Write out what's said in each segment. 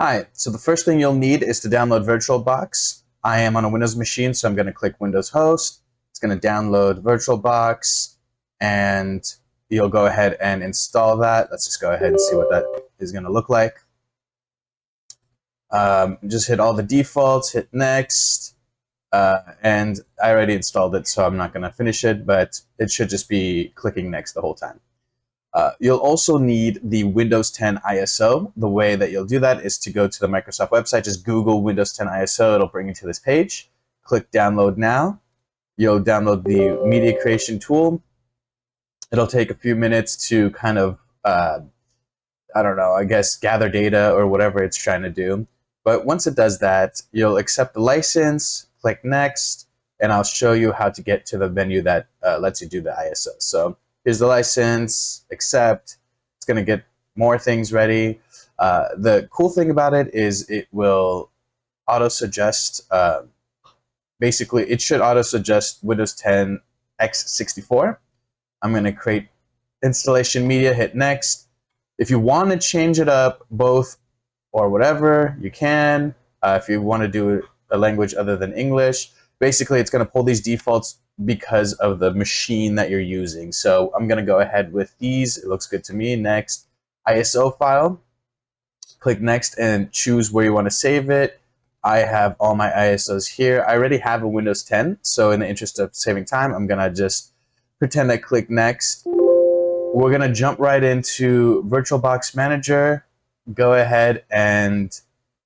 Hi, so the first thing you'll need is to download VirtualBox. I am on a Windows machine, so I'm going to click Windows Host. It's going to download VirtualBox, and you'll go ahead and install that. Let's just go ahead and see what that is going to look like. Just hit all the defaults, hit Next, and I already installed it, so I'm not going to finish it, but it should just be clicking Next the whole time. You'll also need the Windows 10 ISO. The way that you'll do that is to go to the Microsoft website, just Google Windows 10 ISO, it'll bring you to this page. Click download now. You'll download the media creation tool. It'll take a few minutes to kind of, I don't know, I guess gather data or whatever it's trying to do. But once it does that, you'll accept the license, click next, and I'll show you how to get to the menu that lets you do the ISO. So here's the license, accept. It's going to get more things ready. The cool thing about it is it will auto-suggest, basically it should auto-suggest Windows 10 x64. I'm going to create installation media, hit next. If you want to change it up both or whatever, you can. If you want to do a language other than English, basically it's going to pull these defaults because of the machine that you're using. So I'm going to go ahead with these. It looks good to me. Next, ISO file. Click next and choose where you want to save it. I have all my ISOs here. I already have a Windows 10, so in the interest of saving time, I'm going to just pretend I click next. We're going to jump right into VirtualBox Manager. Go ahead, and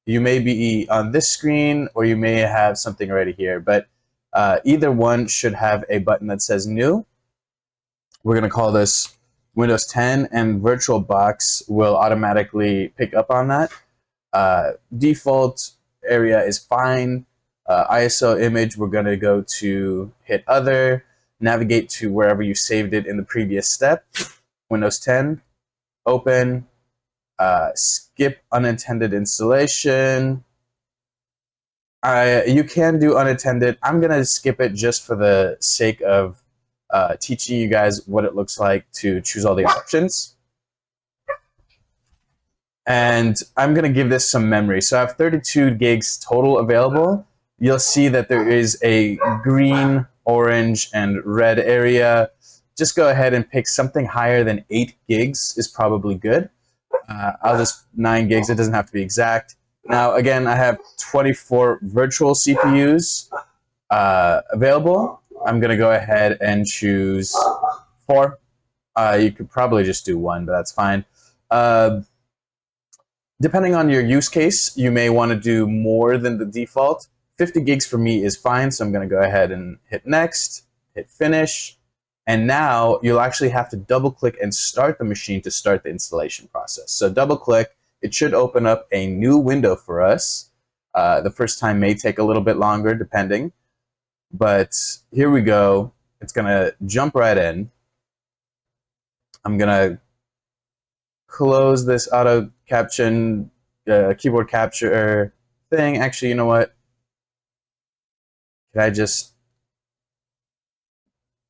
you may be on this screen or you may have something already here, but either one should have a button that says New. We're going to call this Windows 10, and VirtualBox will automatically pick up on that. Default area is fine. ISO image, we're going to go to hit Other, navigate to wherever you saved it in the previous step. Windows 10, open, skip unintended installation. You can do unattended. I'm going to skip it just for the sake of teaching you guys what it looks like to choose all the options. And I'm going to give this some memory. So I have 32 gigs total available. You'll see that there is a green, orange, and red area. Just go ahead and pick something higher than 8 gigs is probably good. I'll just 9 gigs. It doesn't have to be exact. Now, again, I have 24 virtual CPUs available. I'm going to go ahead and choose 4. You could probably just do 1, but that's fine. Depending on your use case, you may want to do more than the default. 50 gigs for me is fine, so I'm going to go ahead and hit next, hit finish, and now you'll actually have to double click and start the machine to start the installation process. So double click, it should open up a new window for us. The first time may take a little bit longer depending, but here we go. It's going to jump right in. I'm going to close this auto caption keyboard capture thing. Actually, you know what? Can I just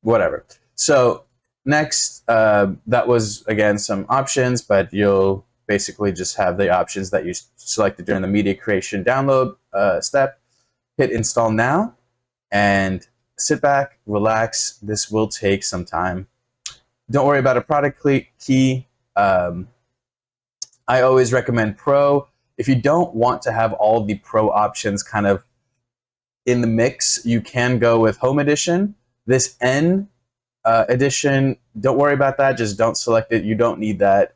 whatever? So next, that was again some options, but you'll basically just have the options that you selected during the media creation download step. Hit install now and sit back, relax. This will take some time. Don't worry about a product key. I always recommend Pro. If you don't want to have all the Pro options kind of in the mix, you can go with Home Edition. This N edition, don't worry about that. Just don't select it. You don't need that.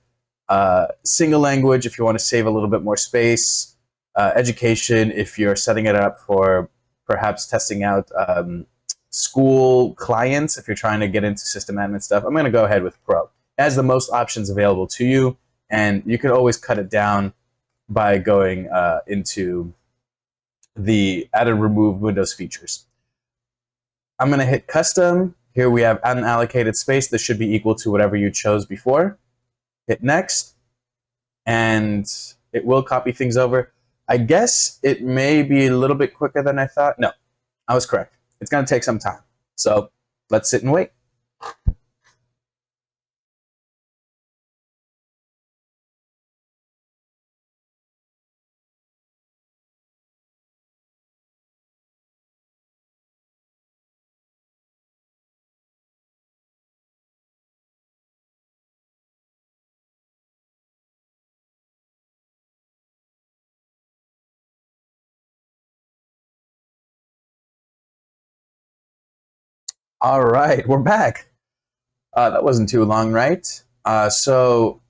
Single language, if you want to save a little bit more space. Education, if you're setting it up for perhaps testing out school clients, if you're trying to get into system admin stuff. I'm going to go ahead with Pro. It has the most options available to you, and you can always cut it down by going into the add and remove Windows features. I'm going to hit custom. Here we have unallocated space. This should be equal to whatever you chose before. Hit next, and it will copy things over. I guess it may be a little bit quicker than I thought. No, I was correct. It's going to take some time. So let's sit and wait. All right, we're back. That wasn't too long, right? So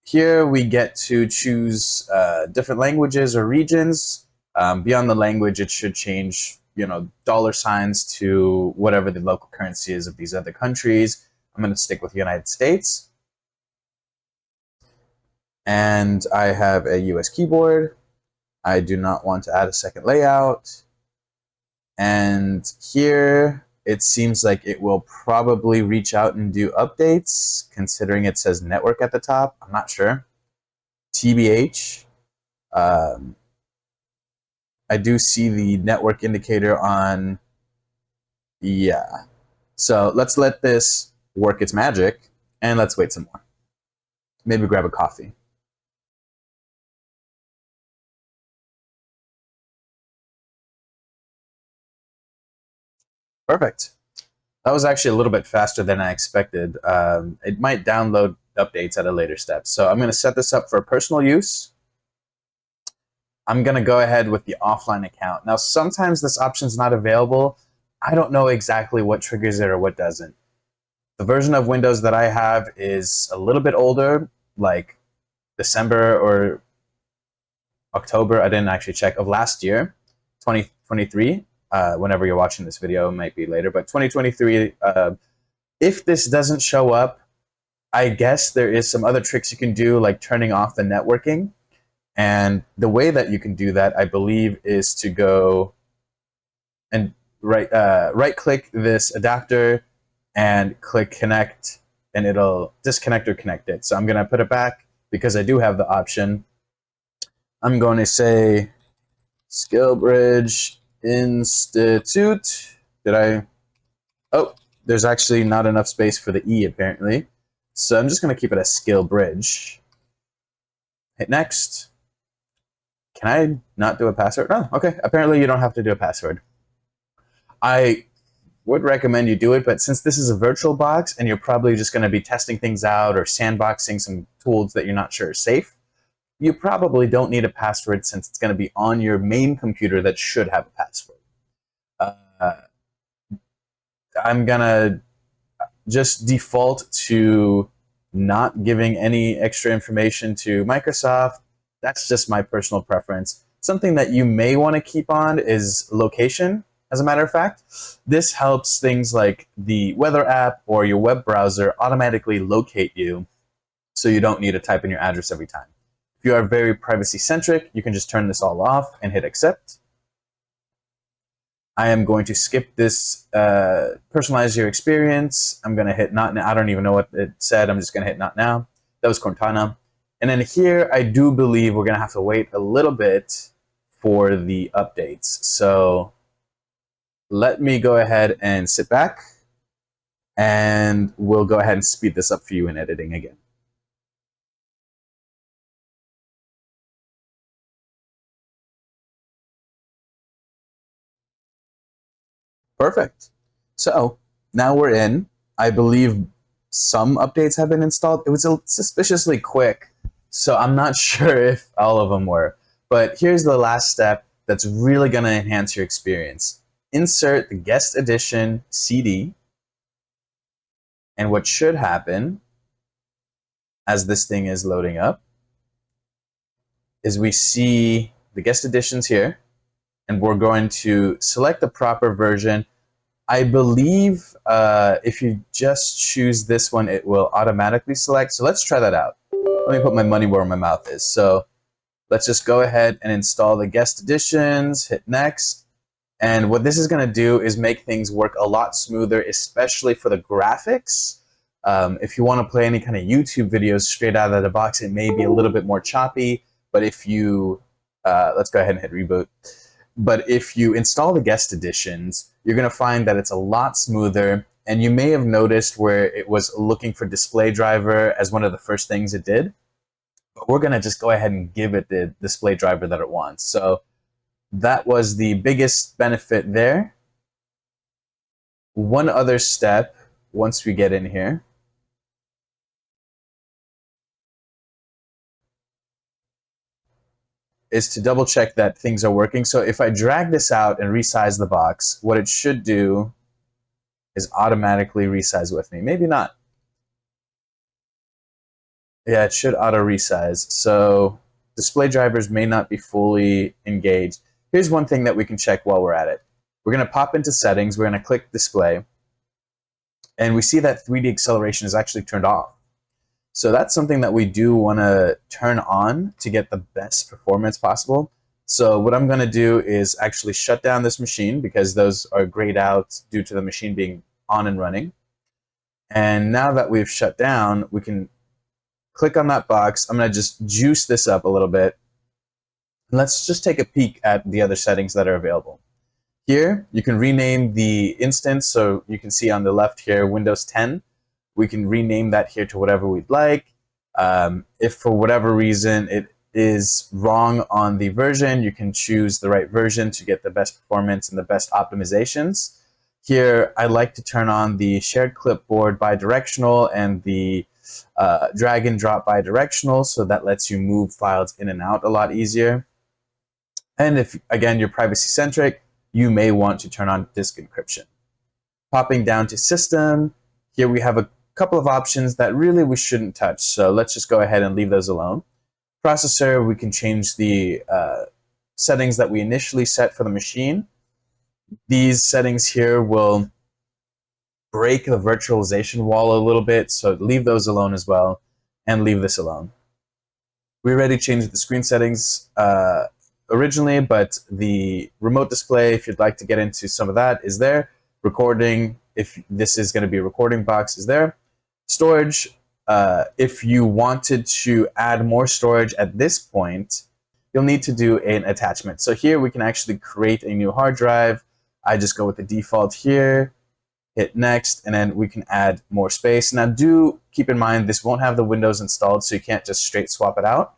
here we get to choose different languages or regions. Beyond the language, it should change, dollar signs to whatever the local currency is of these other countries. I'm going to stick with the United States. And I have a US keyboard. I do not want to add a second layout. And here it seems like it will probably reach out and do updates, considering it says network at the top. I'm not sure. TBH. Um, I do see the network indicator on. Yeah. So let's let this work its magic, and let's wait some more. Maybe grab a coffee. Perfect. That was actually a little bit faster than I expected. It might download updates at a later step. So I'm going to set this up for personal use. I'm going to go ahead with the offline account. Now, sometimes this option is not available. I don't know exactly what triggers it or what doesn't. The version of Windows that I have is a little bit older, like December or October, I didn't actually check, of last year, 2023. Whenever you're watching this video, it might be later, but 2023, if this doesn't show up, I guess there is some other tricks you can do, like turning off the networking. And the way that you can do that, I believe, is to go and right click this adapter and click connect, and it'll disconnect or connect it. So I'm going to put it back because I do have the option. I'm going to say SkillBridge Institute. Did I? Oh, there's actually not enough space for the E apparently. So I'm just going to keep it as SkillBridge. Hit next. Can I not do a password? Oh, okay. Apparently you don't have to do a password. I would recommend you do it, but since this is a VirtualBox and you're probably just going to be testing things out or sandboxing some tools that you're not sure are safe, you probably don't need a password since it's going to be on your main computer that should have a password. Uh, I'm going to just default to not giving any extra information to Microsoft. That's just my personal preference. Something that you may want to keep on is location. As a matter of fact, this helps things like the weather app or your web browser automatically locate you so you don't need to type in your address every time. If you are very privacy centric, you can just turn this all off and hit accept. I am going to skip this personalize your experience. I'm going to hit not now. I don't even know what it said. I'm just going to hit not now. That was Cortana. And then here, I do believe we're going to have to wait a little bit for the updates. So let me go ahead and sit back, and we'll go ahead and speed this up for you in editing again. Perfect. So now we're in. I believe some updates have been installed. It was suspiciously quick, so I'm not sure if all of them were. But here's the last step that's really going to enhance your experience. Insert the guest edition CD, and what should happen as this thing is loading up is we see the guest editions here, and we're going to select the proper version. I believe if you just choose this one, it will automatically select. So let's try that out. Let me put my money where my mouth is. So let's just go ahead and install the guest editions, hit next. And what this is going to do is make things work a lot smoother, especially for the graphics. If you want to play any kind of YouTube videos straight out of the box, it may be a little bit more choppy. But if you, let's go ahead and hit reboot. But if you install the guest editions, you're going to find that it's a lot smoother. And you may have noticed where it was looking for display driver as one of the first things it did. But we're going to just go ahead and give it the display driver that it wants. So that was the biggest benefit there. One other step once we get in here is to double check that things are working. So if I drag this out and resize the box, what it should do is automatically resized with me. Maybe not. Yeah, it should auto resize. So display drivers may not be fully engaged. Here's one thing that we can check while we're at it. We're going to pop into settings. We're going to click display. And we see that 3D acceleration is actually turned off. So that's something that we do want to turn on to get the best performance possible. So what I'm going to do is actually shut down this machine because those are grayed out due to the machine being on and running. And now that we've shut down, we can click on that box. I'm going to just juice this up a little bit. And let's just take a peek at the other settings that are available. Here, you can rename the instance. So you can see on the left here, Windows 10. We can rename that here to whatever we'd like. If for whatever reason it is wrong on the version, you can choose the right version to get the best performance and the best optimizations. Here, I like to turn on the shared clipboard bidirectional and the drag and drop bidirectional, so that lets you move files in and out a lot easier. And if, again, you're privacy centric, you may want to turn on disk encryption. Popping down to system, here we have a couple of options that really we shouldn't touch, so let's just go ahead and leave those alone. Processor, we can change the settings that we initially set for the machine. These settings here will break the virtualization wall a little bit, so leave those alone as well, and leave this alone. We already changed the screen settings originally, but the remote display, if you'd like to get into some of that, is there. Recording, if this is going to be a recording box, is there. Storage, if you wanted to add more storage at this point, you'll need to do an attachment. So here we can actually create a new hard drive. I just go with the default here, hit next, and then we can add more space. Now do keep in mind this won't have the Windows installed, so you can't just straight swap it out.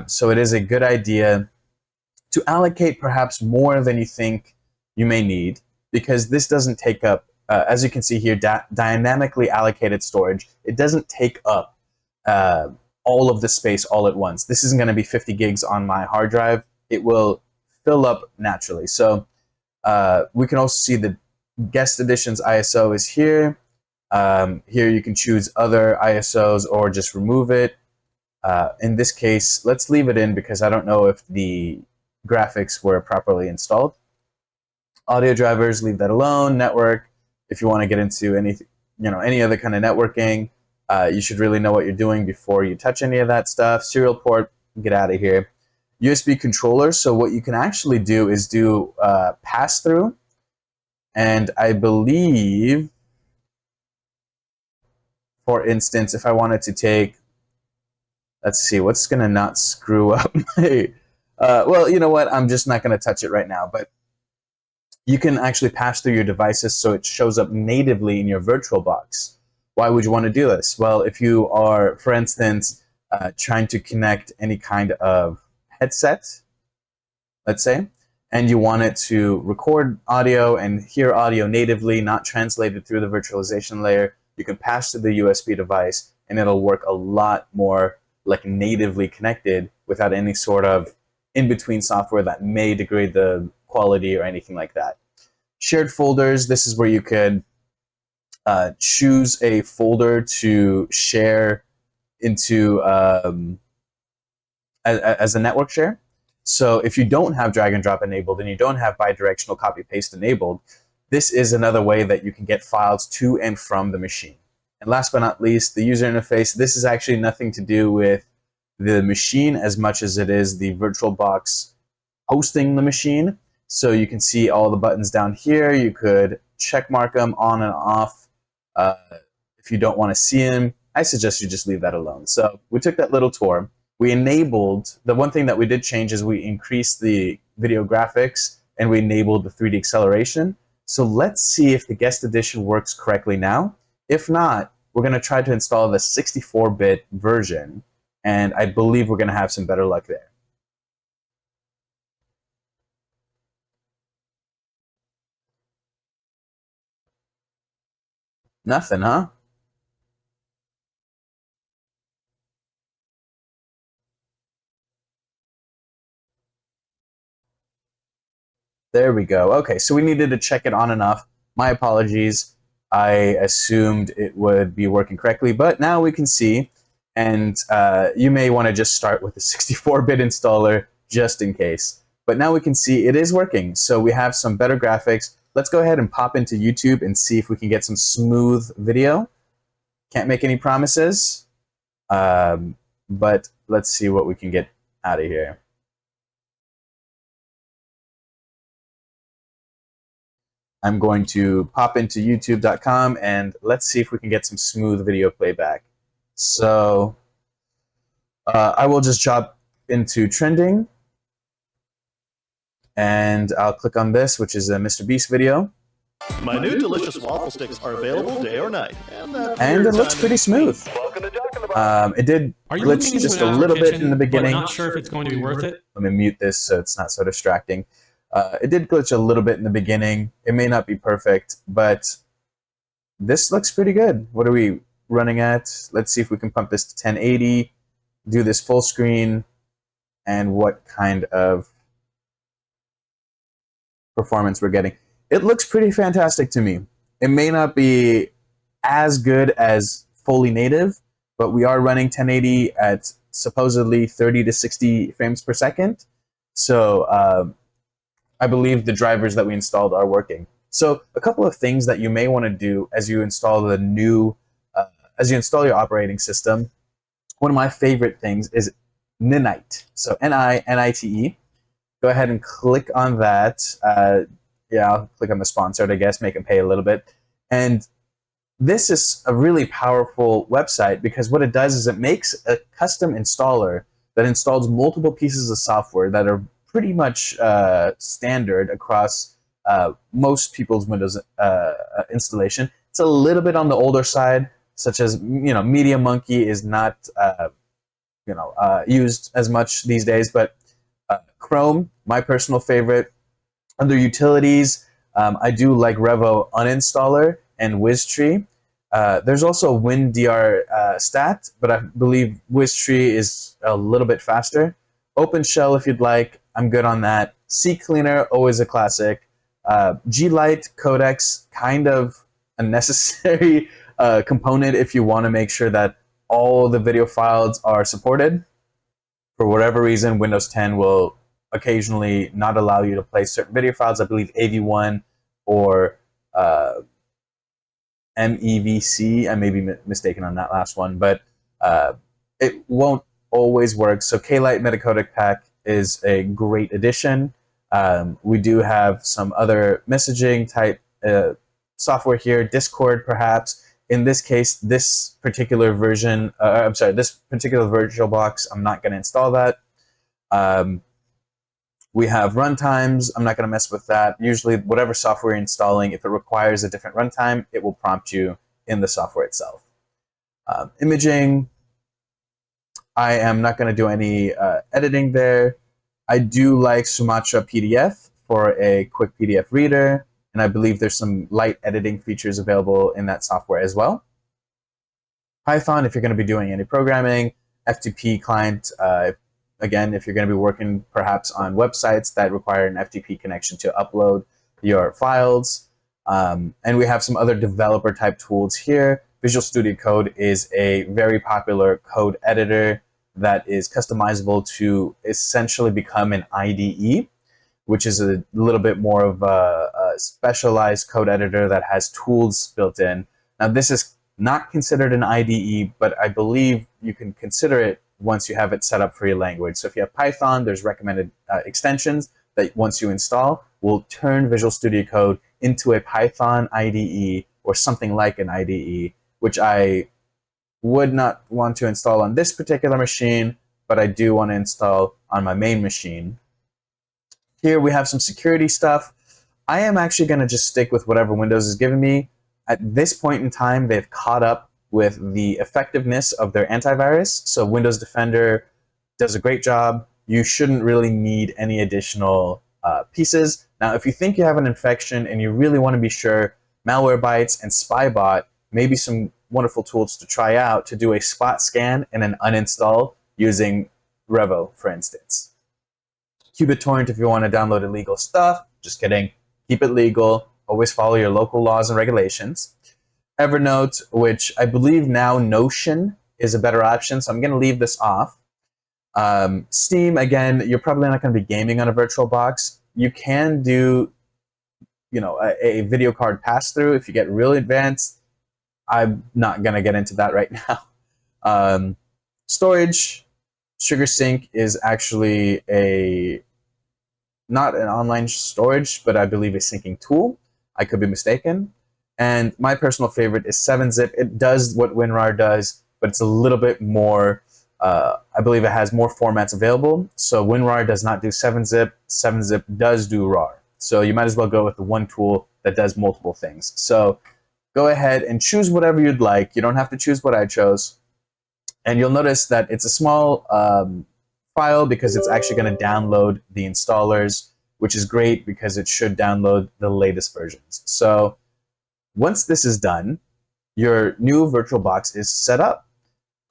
So it is a good idea to allocate perhaps more than you think you may need, because this doesn't take up, as you can see here, dynamically allocated storage. It doesn't take up all of the space all at once. This isn't going to be 50 gigs on my hard drive. It will fill up naturally. So we can also see the guest editions ISO is here. Here you can choose other ISOs or just remove it. In this case, let's leave it in because I don't know if the graphics were properly installed. Audio drivers, leave that alone. Network, if you want to get into any other kind of networking, you should really know what you're doing before you touch any of that stuff. Serial port, get out of here. USB controller, so what you can actually do is do pass-through, and I believe, for instance, if I wanted to take, let's see, what's going to not screw up my, well, you know what, I'm just not going to touch it right now, but you can actually pass through your devices so it shows up natively in your VirtualBox. Why would you want to do this? Well, if you are, for instance, trying to connect any kind of headset, let's say, and you want it to record audio and hear audio natively, not translated through the virtualization layer, you can pass to the USB device and it'll work a lot more like natively connected without any sort of in-between software that may degrade the quality or anything like that. Shared folders, this is where you could choose a folder to share into as a network share. So if you don't have drag and drop enabled and you don't have bidirectional copy paste enabled, this is another way that you can get files to and from the machine. And last but not least, the user interface. This is actually nothing to do with the machine as much as it is the VirtualBox hosting the machine. So you can see all the buttons down here. You could check mark them on and off. If you don't want to see them, I suggest you just leave that alone. So we took that little tour. We enabled, the one thing that we did change is we increased the video graphics and we enabled the 3D acceleration. So let's see if the guest edition works correctly now. If not, we're going to try to install the 64-bit version, and I believe we're going to have some better luck there. Nothing, huh? There we go. Okay, so we needed to check it on and off. My apologies. I assumed it would be working correctly, but now we can see, and you may want to just start with a 64-bit installer just in case. But now we can see it is working. So we have some better graphics. Let's go ahead and pop into YouTube and see if we can get some smooth video. Can't make any promises, but let's see what we can get out of here. I'm going to pop into youtube.com and let's see if we can get some smooth video playback. So I will just jump into trending and I'll click on this, which is a Mr. Beast video. My new delicious waffle sticks are available day or night. And it looks pretty smooth. It did glitch just a little bit in the beginning. Not sure if it's going to be worth it. Let me mute this so it's not so distracting. It did glitch a little bit in the beginning. It may not be perfect, but this looks pretty good. What are we running at? Let's see if we can pump this to 1080, do this full screen, and what kind of performance we're getting. It looks pretty fantastic to me. It may not be as good as fully native, but we are running 1080 at supposedly 30 to 60 frames per second. So I believe the drivers that we installed are working. So a couple of things that you may want to do as you install the new, as you install your operating system. One of my favorite things is Ninite. So N-I-N-I-T-E. Go ahead and click on that. Yeah, I'll click on the sponsored, I guess, make them pay a little bit. And this is a really powerful website because what it does is it makes a custom installer that installs multiple pieces of software that are pretty much standard across most people's Windows installation. It's a little bit on the older side, such as, Media Monkey is not used as much these days, but Chrome, my personal favorite. Under utilities, I do like Revo Uninstaller and WizTree. There's also WinDR Stat, but I believe WizTree is a little bit faster. OpenShell, if you'd like, I'm good on that. CCleaner, always a classic. G-Lite Codex, kind of a necessary component if you want to make sure that all the video files are supported. For whatever reason, Windows 10 will occasionally not allow you to play certain video files. I believe AV1 or MEVC. I may be mistaken on that last one, but it won't always work. So K-Lite Metacodec Pack is a great addition. We do have some other messaging type software here, Discord perhaps. In this case, this particular version, this particular VirtualBox, I'm not going to install that. We have runtimes. I'm not going to mess with that. Usually, whatever software you're installing, if it requires a different runtime, it will prompt you in the software itself. Imaging, I am not going to do any editing there. I do like Sumatra PDF for a quick PDF reader, and I believe there's some light editing features available in that software as well. Python, if you're going to be doing any programming. FTP client, again, if you're going to be working perhaps on websites that require an FTP connection to upload your files. And we have some other developer type tools here. Visual Studio Code is a very popular code editor that is customizable to essentially become an IDE, which is a little bit more of a specialized code editor that has tools built in. Now, this is not considered an IDE, but I believe you can consider it once you have it set up for your language. So if you have Python, there's recommended extensions that once you install will turn Visual Studio Code into a Python IDE or something like an IDE, which I would not want to install on this particular machine, but I do want to install on my main machine. Here we have some security stuff. I am actually going to just stick with whatever Windows is giving me. At this point in time, they've caught up with the effectiveness of their antivirus. So Windows Defender does a great job. You shouldn't really need any additional pieces. Now, if you think you have an infection and you really want to be sure, Malwarebytes and Spybot may be some wonderful tools to try out to do a spot scan and an uninstall using Revo, for instance. QBitTorrent if you want to download illegal stuff. Just kidding. Keep it legal. Always follow your local laws and regulations. Evernote, which I believe now Notion is a better option, so I'm going to leave this off. Steam, again, you're probably not going to be gaming on a VirtualBox. You can do, a video card pass-through if you get really advanced. I'm not going to get into that right now. Storage, SugarSync is actually not an online storage, but I believe a syncing tool. I could be mistaken. And my personal favorite is 7-Zip. It does what WinRAR does, but it's a little bit more, I believe it has more formats available. So WinRAR does not do 7-Zip. 7-Zip does do RAR. So you might as well go with the one tool that does multiple things. So go ahead and choose whatever you'd like. You don't have to choose what I chose. And you'll notice that it's a small file because it's actually going to download the installers, which is great because it should download the latest versions. So once this is done, your new VirtualBox is set up.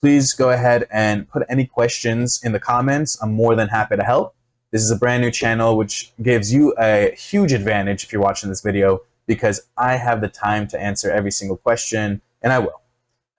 Please go ahead and put any questions in the comments. I'm more than happy to help. This is a brand new channel, which gives you a huge advantage if you're watching this video because I have the time to answer every single question, and I will.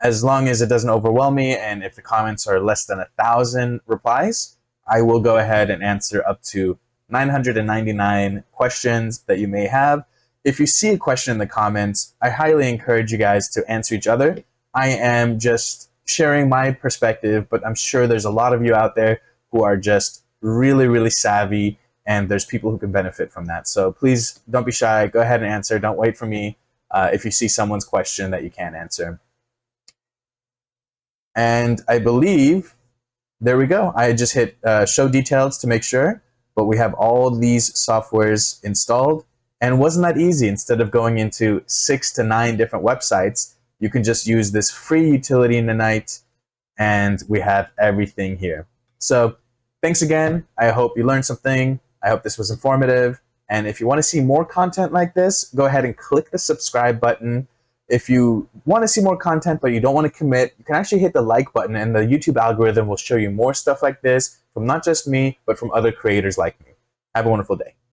As long as it doesn't overwhelm me, and if the comments are less than 1,000 replies, I will go ahead and answer up to 999 questions that you may have. If you see a question in the comments, I highly encourage you guys to answer each other. I am just sharing my perspective, but I'm sure there's a lot of you out there who are just really, really savvy, and there's people who can benefit from that. So please don't be shy. Go ahead and answer. Don't wait for me if you see someone's question that you can't answer. And I believe, there we go. I just hit show details to make sure, but we have all these softwares installed. And wasn't that easy? Instead of going into 6 to 9 different websites, you can just use this free utility in the night, and we have everything here. So thanks again. I hope you learned something. I hope this was informative. And if you want to see more content like this, go ahead and click the subscribe button. If you want to see more content but you don't want to commit, you can actually hit the like button, and the YouTube algorithm will show you more stuff like this from not just me, but from other creators like me. Have a wonderful day.